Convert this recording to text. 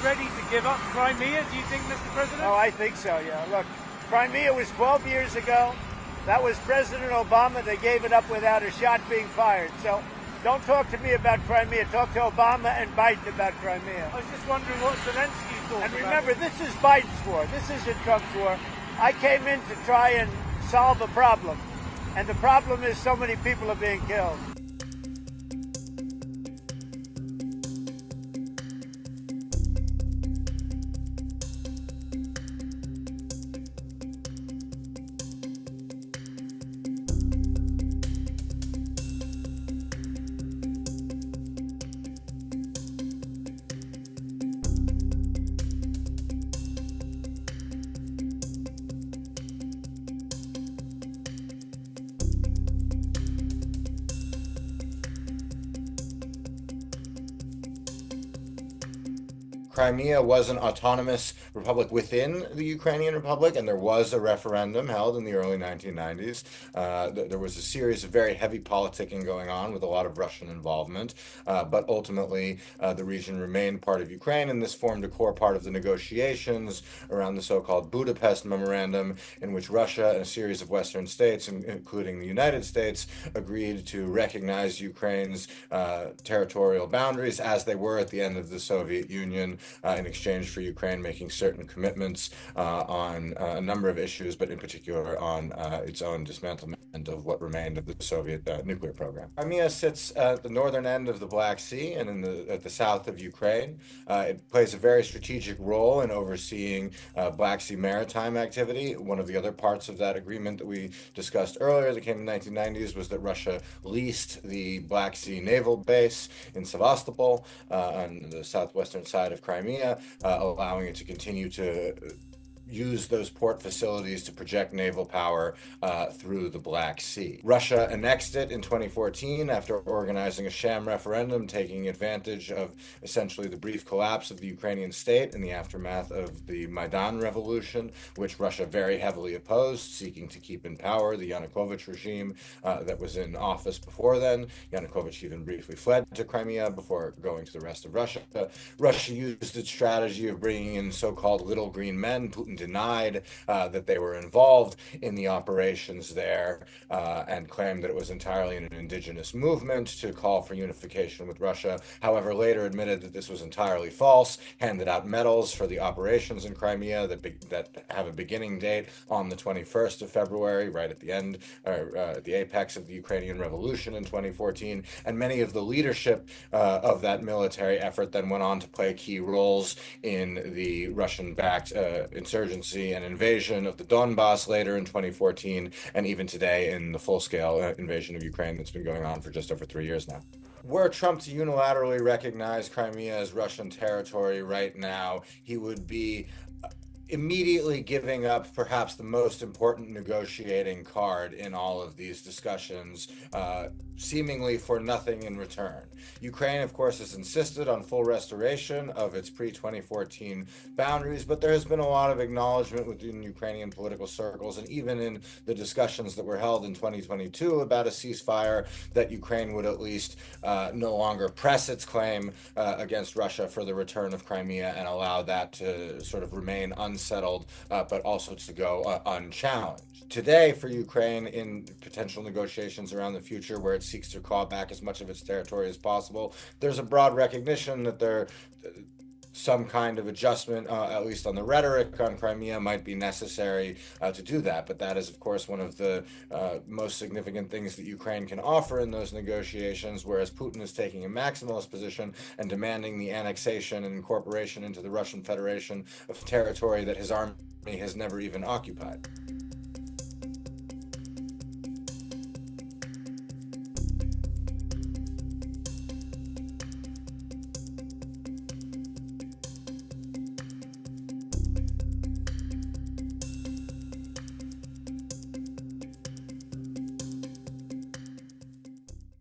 ready to give up Crimea, do you think, Mr. President? Oh, I think so, yeah. Look, Crimea was 12 years ago. That was President Obama. They gave it up without a shot being fired. So don't talk to me about Crimea. Talk to Obama and Biden about Crimea. I was just wondering what Zelenskyy thought. And remember, this is Biden's war. This isn't Trump's war. I came in to try and solve a problem. And the problem is so many people are being killed. Crimea was an autonomous republic within the Ukrainian Republic, and there was a referendum held in the early 1990s. There was a series of very heavy politicking going on with a lot of Russian involvement, but ultimately the region remained part of Ukraine, and this formed a core part of the negotiations around the so-called Budapest Memorandum, in which Russia and a series of Western states, including the United States, agreed to recognize Ukraine's territorial boundaries as they were at the end of the Soviet Union, in exchange for Ukraine making certain commitments on a number of issues, but in particular on its own dismantlement of what remained of the Soviet nuclear program. Crimea sits at the northern end of the Black Sea and at the south of Ukraine. It plays a very strategic role in overseeing Black Sea maritime activity. One of the other parts of that agreement that we discussed earlier that came in the 1990s was that Russia leased the Black Sea naval base in Sevastopol on the southwestern side of Crimea, allowing it to continue to use those port facilities to project naval power through the Black Sea. Russia annexed it in 2014 after organizing a sham referendum, taking advantage of essentially the brief collapse of the Ukrainian state in the aftermath of the Maidan revolution, which Russia very heavily opposed, seeking to keep in power the Yanukovych regime that was in office before then. Yanukovych even briefly fled to Crimea before going to the rest of Russia. Russia used its strategy of bringing in so-called little green men. Putin denied that they were involved in the operations there and claimed that it was entirely an indigenous movement to call for unification with Russia. However, later admitted that this was entirely false, handed out medals for the operations in Crimea that have a beginning date on the 21st of February, right at the end, or the apex of the Ukrainian Revolution in 2014. And many of the leadership of that military effort then went on to play key roles in the Russian-backed insurgency and invasion of the Donbass later in 2014, and even today in the full-scale invasion of Ukraine that's been going on for just over 3 years now. Were Trump to unilaterally recognize Crimea as Russian territory right now, he would be immediately giving up perhaps the most important negotiating card in all of these discussions, seemingly for nothing in return. Ukraine, of course, has insisted on full restoration of its pre-2014 boundaries, but there has been a lot of acknowledgement within Ukrainian political circles, and even in the discussions that were held in 2022 about a ceasefire, that Ukraine would at least no longer press its claim against Russia for the return of Crimea and allow that to sort of remain unsettled, but also to go unchallenged. Today, for Ukraine, in potential negotiations around the future where it seeks to claw back as much of its territory as possible, there's a broad recognition that some kind of adjustment, at least on the rhetoric on Crimea, might be necessary to do that. But that is, of course, one of the most significant things that Ukraine can offer in those negotiations, whereas Putin is taking a maximalist position and demanding the annexation and incorporation into the Russian Federation of territory that his army has never even occupied.